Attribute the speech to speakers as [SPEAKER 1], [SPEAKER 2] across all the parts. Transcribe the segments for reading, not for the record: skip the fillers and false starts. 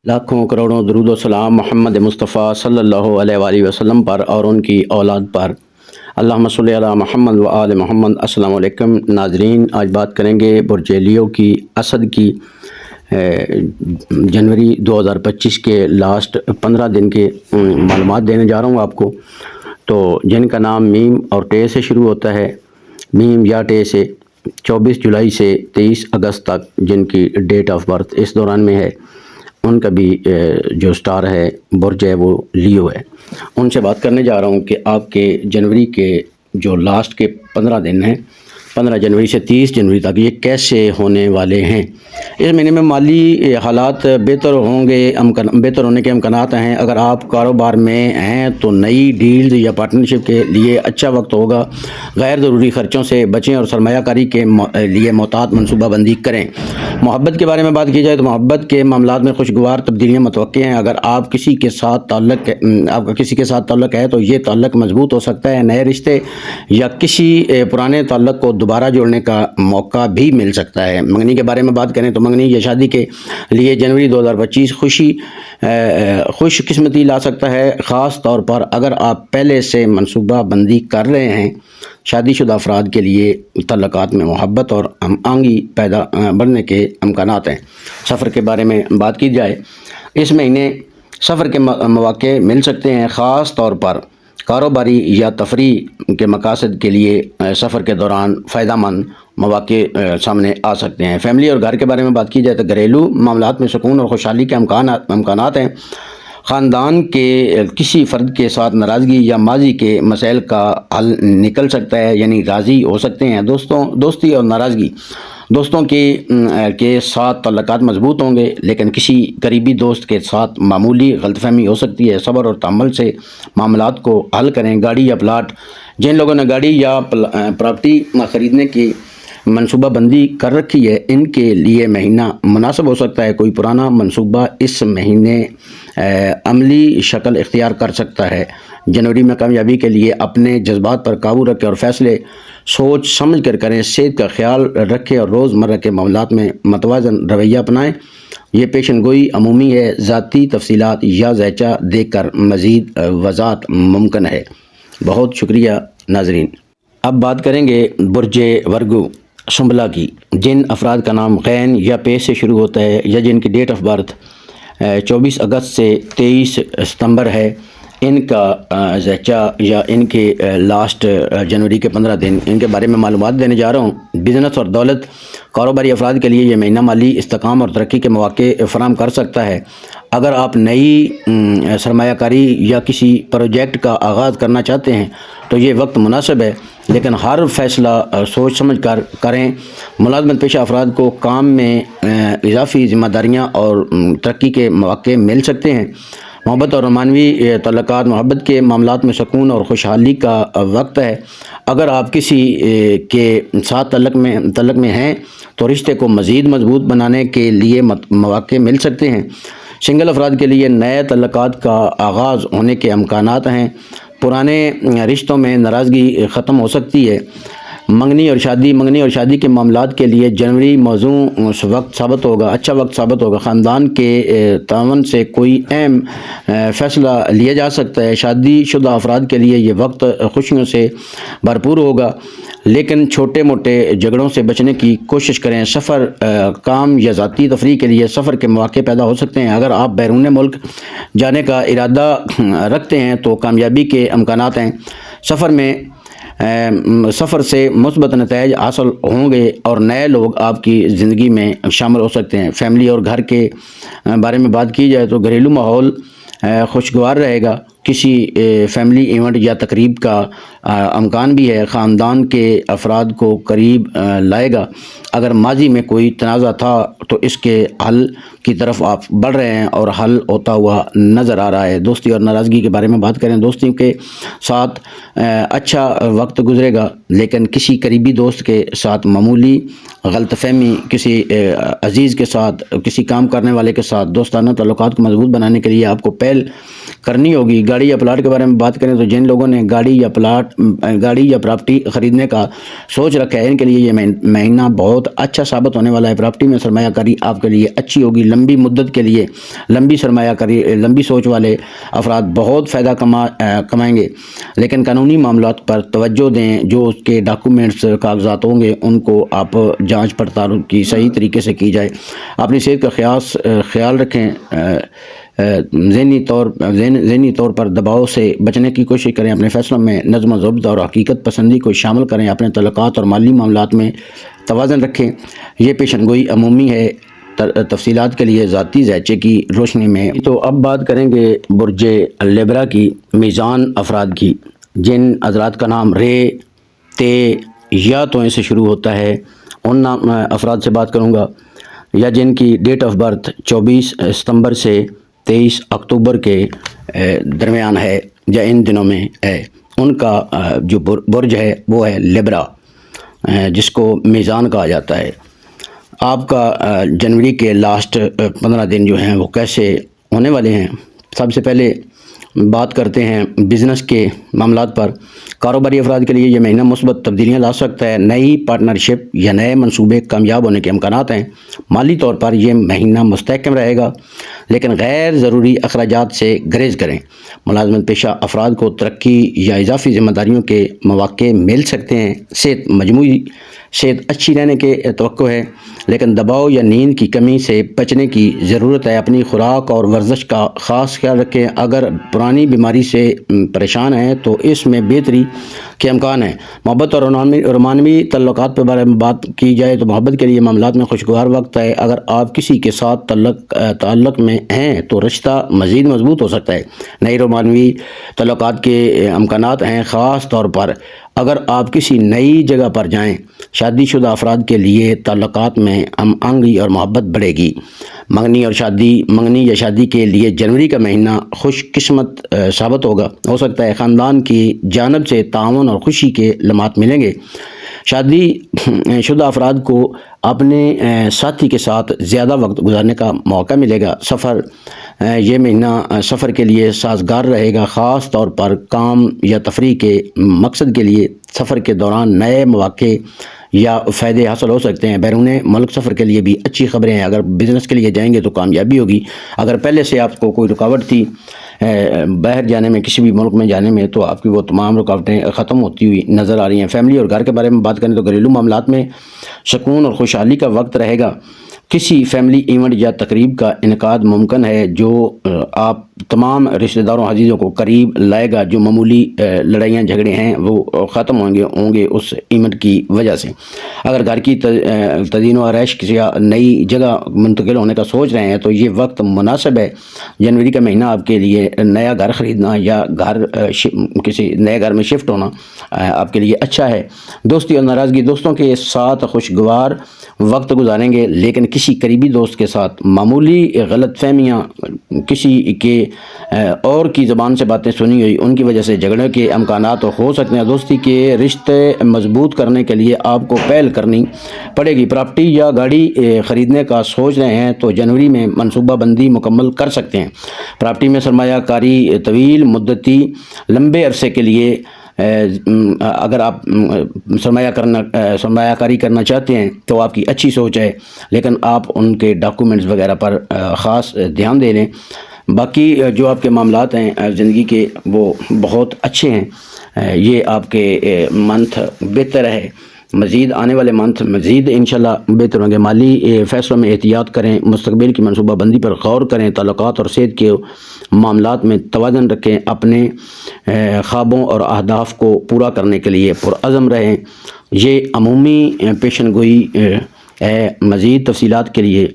[SPEAKER 1] لاکھوں کروڑوں درود و سلام محمد مصطفیٰ صلی اللہ علیہ وآلہ وسلم پر اور ان کی اولاد پر۔ اللہم صلی علی محمد و آل محمد۔ السلام علیکم ناظرین، آج بات کریں گے برج لیو کی، اسد کی جنوری 2025 کے لاسٹ 15 دن کے معلومات دینے جا رہا ہوں آپ کو۔ تو جن کا نام میم اور ٹے سے شروع ہوتا ہے، میم یا ٹے سے 24 جولائی سے 23 اگست تک جن کی ڈیٹ آف برتھ اس دوران میں ہے، ان کا بھی جو سٹار ہے، برج ہے، وہ لیو ہے۔ ان سے بات کرنے جا رہا ہوں کہ آپ کے جنوری کے جو لاسٹ کے 15 دن ہیں، 15 جنوری سے 30 جنوری تک، یہ کیسے ہونے والے ہیں۔ اس مہینے میں مالی حالات بہتر ہوں گے، بہتر ہونے کے امکانات ہیں۔ اگر آپ کاروبار میں ہیں تو نئی ڈیلز یا پارٹنرشپ کے لیے اچھا وقت ہوگا۔ غیر ضروری خرچوں سے بچیں اور سرمایہ کاری کے لیے محتاط منصوبہ بندی کریں۔ محبت کے بارے میں بات کی جائے تو محبت کے معاملات میں خوشگوار تبدیلیاں متوقع ہیں۔ اگر آپ کا کسی کے ساتھ تعلق ہے تو یہ تعلق مضبوط ہو سکتا ہے۔ نئے رشتے یا کسی پرانے تعلق کو دوبارہ جوڑنے کا موقع بھی مل سکتا ہے۔ منگنی کے بارے میں بات کریں تو منگنی یا شادی کے لیے جنوری 2025 خوش قسمتی لا سکتا ہے، خاص طور پر اگر آپ پہلے سے منصوبہ بندی کر رہے ہیں۔ شادی شدہ افراد کے لیے تعلقات میں محبت اور ہم آہنگی بڑھنے کے امکانات ہیں۔ سفر کے بارے میں بات کی جائے، اس مہینے سفر کے مواقع مل سکتے ہیں، خاص طور پر کاروباری یا تفریح کے مقاصد کے لیے سفر کے دوران فائدہ مند مواقع سامنے آ سکتے ہیں۔ فیملی اور گھر کے بارے میں بات کی جائے تو گھریلو معاملات میں سکون اور خوشحالی کے امکانات ہیں۔ خاندان کے کسی فرد کے ساتھ ناراضگی یا ماضی کے مسائل کا حل نکل سکتا ہے، یعنی راضی ہو سکتے ہیں۔ دوستی اور ناراضگی، دوستوں کے ساتھ تعلقات مضبوط ہوں گے، لیکن کسی قریبی دوست کے ساتھ معمولی غلط فہمی ہو سکتی ہے۔ صبر اور تحمل سے معاملات کو حل کریں۔ گاڑی یا پلاٹ، جن لوگوں نے گاڑی یا پراپرٹی خریدنے کی منصوبہ بندی کر رکھی ہے، ان کے لیے مہینہ مناسب ہو سکتا ہے۔ کوئی پرانا منصوبہ اس مہینے عملی شکل اختیار کر سکتا ہے۔ جنوری میں کامیابی کے لیے اپنے جذبات پر قابو رکھیں اور فیصلے سوچ سمجھ کر کریں۔ صحت کا خیال رکھیں اور روزمرہ کے معاملات میں متوازن رویہ اپنائیں۔ یہ پیشن گوئی عمومی ہے، ذاتی تفصیلات یا ذائچہ دیکھ کر مزید وضاحت ممکن ہے۔ بہت شکریہ ناظرین۔ اب بات کریں گے برج ورگو سنبلا کی، جن افراد کا نام غین یا پے سے شروع ہوتا ہے یا جن کی ڈیٹ آف برتھ 24 اگست سے 23 ستمبر ہے۔ ان کا ذائچہ یا ان کے لاسٹ جنوری کے 15 دن، ان کے بارے میں معلومات دینے جا رہا ہوں۔ بزنس اور دولت، کاروباری افراد کے لیے یہ مہینہ مالی استحکام اور ترقی کے مواقع فراہم کر سکتا ہے۔ اگر آپ نئی سرمایہ کاری یا کسی پروجیکٹ کا آغاز کرنا چاہتے ہیں تو یہ وقت مناسب ہے، لیکن ہر فیصلہ سوچ سمجھ کر کریں۔ ملازمت پیشہ افراد کو کام میں اضافی ذمہ داریاں اور ترقی کے مواقع مل سکتے ہیں۔ محبت اور رومانوی تعلقات، محبت کے معاملات میں سکون اور خوشحالی کا وقت ہے۔ اگر آپ کسی کے ساتھ تعلق میں ہیں تو رشتے کو مزید مضبوط بنانے کے لیے مواقع مل سکتے ہیں۔ سنگل افراد کے لیے نئے تعلقات کا آغاز ہونے کے امکانات ہیں۔ پرانے رشتوں میں ناراضگی ختم ہو سکتی ہے۔ منگنی اور شادی کے معاملات کے لیے جنوری موزوں اچھا وقت ثابت ہوگا۔ خاندان کے تعاون سے کوئی اہم فیصلہ لیا جا سکتا ہے۔ شادی شدہ افراد کے لیے یہ وقت خوشیوں سے بھرپور ہوگا، لیکن چھوٹے موٹے جھگڑوں سے بچنے کی کوشش کریں۔ سفر، کام یا ذاتی تفریح کے لیے سفر کے مواقع پیدا ہو سکتے ہیں۔ اگر آپ بیرون ملک جانے کا ارادہ رکھتے ہیں تو کامیابی کے امکانات ہیں۔ سفر سے مثبت نتائج حاصل ہوں گے اور نئے لوگ آپ کی زندگی میں شامل ہو سکتے ہیں۔ فیملی اور گھر کے بارے میں بات کی جائے تو گھریلو ماحول خوشگوار رہے گا۔ کسی فیملی ایونٹ یا تقریب کا امکان بھی ہے۔ خاندان کے افراد کو قریب لائے گا۔ اگر ماضی میں کوئی تنازع تھا تو اس کے حل کی طرف آپ بڑھ رہے ہیں اور حل ہوتا ہوا نظر آ رہا ہے۔ دوستی اور ناراضگی کے بارے میں بات کریں، دوستوں کے ساتھ اچھا وقت گزرے گا، لیکن کسی قریبی دوست کے ساتھ معمولی غلط فہمی، کسی عزیز کے ساتھ، کسی کام کرنے والے کے ساتھ دوستانہ تعلقات کو مضبوط بنانے کے لیے آپ کو پہل کرنی ہوگی۔ گاڑی یا پلاٹ کے بارے میں بات کریں تو جن لوگوں نے گاڑی یا پراپرٹی خریدنے کا سوچ رکھا ہے ان کے لیے یہ مہینہ بہت اچھا ثابت ہونے والا ہے۔ پراپرٹی میں سرمایہ کاری آپ کے لیے اچھی ہوگی، لمبی مدت کے لیے لمبی سرمایہ کاری، لمبی سوچ والے افراد بہت فائدہ کمائیں گے، لیکن قانونی معاملات پر توجہ دیں۔ جو اس کے ڈاکومنٹس کاغذات ہوں گے ان کو آپ جانچ پڑتال کی صحیح طریقے سے کی جائے۔ اپنی صحت کا خیال رکھیں، ذہنی طور پر دباؤ سے بچنے کی کوشش کریں، اپنے فیصلوں میں نظم و ضبط اور حقیقت پسندی کو شامل کریں، اپنے تعلقات اور مالی معاملات میں توازن رکھیں۔ یہ پیشن گوئی عمومی ہے، تفصیلات کے لیے ذاتی ذائچے کی روشنی میں۔ تو اب بات کریں گے برج لیبرا کی، میزان افراد کی، جن حضرات کا نام رے، تے یا توئیں سے شروع ہوتا ہے ان افراد سے بات کروں گا، یا جن کی ڈیٹ آف برتھ 24 ستمبر سے 23 اکتوبر کے درمیان ہے یا ان دنوں میں ہے، ان کا جو برج ہے وہ ہے لیبرا، جس کو میزان کہا جاتا ہے۔ آپ کا جنوری کے لاسٹ 15 دن جو ہیں وہ کیسے ہونے والے ہیں؟ سب سے پہلے بات کرتے ہیں بزنس کے معاملات پر۔ کاروباری افراد کے لیے یہ مہینہ مثبت تبدیلیاں لا سکتا ہے، نئی پارٹنرشپ یا نئے منصوبے کامیاب ہونے کے امکانات ہیں۔ مالی طور پر یہ مہینہ مستحکم رہے گا، لیکن غیر ضروری اخراجات سے گریز کریں۔ ملازمت پیشہ افراد کو ترقی یا اضافی ذمہ داریوں کے مواقع مل سکتے ہیں۔ مجموعی صحت اچھی رہنے کے توقع ہے، لیکن دباؤ یا نیند کی کمی سے بچنے کی ضرورت ہے۔ اپنی خوراک اور ورزش کا خاص خیال رکھیں۔ اگر پرانی بیماری سے پریشان ہیں تو اس میں بہتری کے امکان ہیں۔ محبت اور رومانوی تعلقات کے بارے میں بات کی جائے تو محبت کے لیے معاملات میں خوشگوار وقت ہے۔ اگر آپ کسی کے ساتھ تعلق میں ہیں تو رشتہ مزید مضبوط ہو سکتا ہے۔ نئی رومانوی تعلقات کے امکانات ہیں، خاص طور پر اگر آپ کسی نئی جگہ پر جائیں۔ شادی شدہ افراد کے لیے تعلقات میں ہم آہنگی اور محبت بڑھے گی۔ منگنی یا شادی کے لیے جنوری کا مہینہ خوش قسمت ثابت ہو سکتا ہے۔ خاندان کی جانب سے تعاون اور خوشی کے لمحات ملیں گے۔ شادی شدہ افراد کو اپنے ساتھی کے ساتھ زیادہ وقت گزارنے کا موقع ملے گا۔ یہ مہینہ سفر کے لیے سازگار رہے گا، خاص طور پر کام یا تفریح کے مقصد کے لیے سفر کے دوران نئے مواقع یا فائدے حاصل ہو سکتے ہیں۔ بیرون ملک سفر کے لیے بھی اچھی خبریں ہیں۔ اگر بزنس کے لیے جائیں گے تو کامیابی ہوگی۔ اگر پہلے سے آپ کو کوئی رکاوٹ تھی باہر جانے میں، کسی بھی ملک میں جانے میں، تو آپ کی وہ تمام رکاوٹیں ختم ہوتی ہوئی نظر آ رہی ہیں۔ فیملی اور گھر کے بارے میں بات کریں تو گھریلو معاملات میں سکون اور خوشحالی کا وقت رہے گا۔ کسی فیملی ایونٹ یا تقریب کا انعقاد ممکن ہے جو آپ تمام رشتہ داروں عزیزوں کو قریب لائے گا۔ جو معمولی لڑائیاں جھگڑے ہیں وہ ختم ہوں گے اس ایونٹ کی وجہ سے۔ اگر گھر کی تزئین و آرائش کسی نئی جگہ منتقل ہونے کا سوچ رہے ہیں تو یہ وقت مناسب ہے۔ جنوری کا مہینہ آپ کے لیے نیا گھر خریدنا یا کسی نئے گھر میں شفٹ ہونا آپ کے لیے اچھا ہے۔ دوستی اور ناراضگی، دوستوں کے ساتھ خوشگوار وقت گزاریں گے، لیکن کسی قریبی دوست کے ساتھ معمولی غلط فہمیاں، کسی کے اور کی زبان سے باتیں سنی ہوئی، ان کی وجہ سے جھگڑے کے امکانات ہو سکتے ہیں۔ دوستی کے رشتے مضبوط کرنے کے لیے آپ کو پہل کرنی پڑے گی۔ پراپرٹی یا گاڑی خریدنے کا سوچ رہے ہیں تو جنوری میں منصوبہ بندی مکمل کر سکتے ہیں۔ پراپرٹی میں سرمایہ کاری طویل مدتی لمبے عرصے کے لیے اگر آپ سرمایہ کاری کرنا چاہتے ہیں تو آپ کی اچھی سوچ ہے، لیکن آپ ان کے ڈاکومنٹس وغیرہ پر خاص دھیان دے لیں۔ باقی جو آپ کے معاملات ہیں زندگی کے وہ بہت اچھے ہیں۔ یہ آپ کے منتھ بہتر ہے، مزید آنے والے منتھ مزید انشاءاللہ بہتر ہوں گے۔ مالی فیصلوں میں احتیاط کریں، مستقبل کی منصوبہ بندی پر غور کریں، تعلقات اور صحت کے معاملات میں توازن رکھیں، اپنے خوابوں اور اہداف کو پورا کرنے کے لیے پرعزم رہیں۔ یہ عمومی پیشن گوئی ہے، مزید تفصیلات کے لیے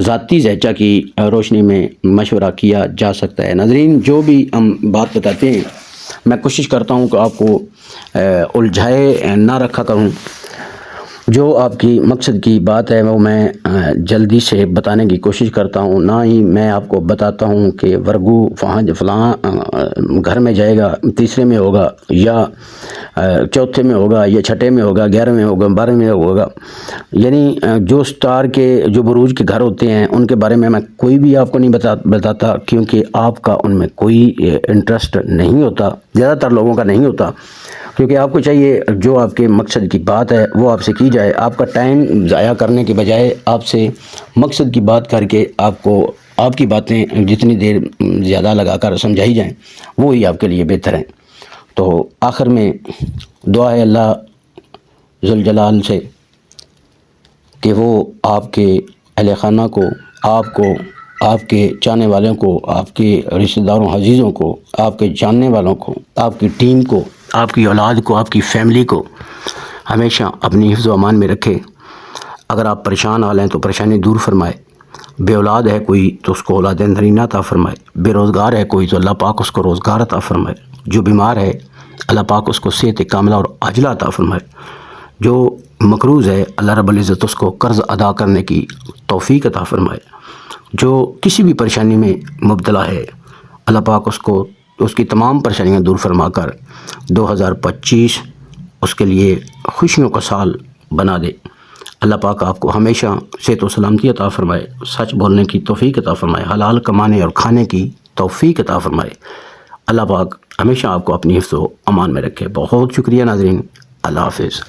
[SPEAKER 1] ذاتی ذائچہ کی روشنی میں مشورہ کیا جا سکتا ہے۔ ناظرین، جو بھی ہم بات بتاتے ہیں میں کوشش کرتا ہوں کہ آپ کو الجھائے نہ رکھا کروں۔ جو آپ کی مقصد کی بات ہے وہ میں جلدی سے بتانے کی کوشش کرتا ہوں، نہ ہی میں آپ کو بتاتا ہوں کہ ورگو فلاں گھر میں جائے گا، تیسرے میں ہوگا یا چوتھے میں ہوگا یا چھٹے میں ہوگا، 11 میں ہوگا، 12 میں ہوگا، یعنی جو سٹار کے جو بروج کے گھر ہوتے ہیں ان کے بارے میں کوئی بھی آپ کو نہیں بتاتا، کیونکہ آپ کا ان میں کوئی انٹرسٹ نہیں ہوتا، زیادہ تر لوگوں کا نہیں ہوتا، کیونکہ آپ کو چاہیے جو آپ کے مقصد کی بات ہے وہ آپ سے کی جائے، آپ کا ٹائم ضائع کرنے کے بجائے آپ سے مقصد کی بات کر کے آپ کو آپ کی باتیں جتنی دیر زیادہ لگا کر سمجھائی جائیں وہی آپ کے لیے بہتر ہیں۔ تو آخر میں دعا ہے اللہ ذوالجلال سے کہ وہ آپ کے اہل خانہ کو، آپ کے چاہنے والوں کو، آپ کے رشتہ داروں عزیزوں کو، آپ کے جاننے والوں کو، آپ کی ٹیم کو، آپ کی اولاد کو، آپ کی فیملی کو ہمیشہ اپنی حفظ و امان میں رکھے۔ اگر آپ پریشان حال ہیں تو پریشانی دور فرمائے، بے اولاد ہے کوئی تو اس کو اولاد نرینہ عطا فرمائے، بے روزگار ہے کوئی تو اللہ پاک اس کو روزگار عطا فرمائے، جو بیمار ہے اللہ پاک اس کو صحت کاملہ اور عاجلہ عطا فرمائے، جو مقروض ہے اللہ رب العزت اس کو قرض ادا کرنے کی توفیق عطا فرمائے، جو کسی بھی پریشانی میں مبتلا ہے اللہ پاک اس کی تمام پریشانیاں دور فرما کر 2025 اس کے لیے خوشیوں کا سال بنا دے۔ اللہ پاک آپ کو ہمیشہ صحت و سلامتی عطا فرمائے، سچ بولنے کی توفیق عطا فرمائے، حلال کمانے اور کھانے کی توفیق عطا فرمائے۔ اللہ پاک ہمیشہ آپ کو اپنی حفظ و امان میں رکھے۔ بہت شکریہ ناظرین، اللہ حافظ۔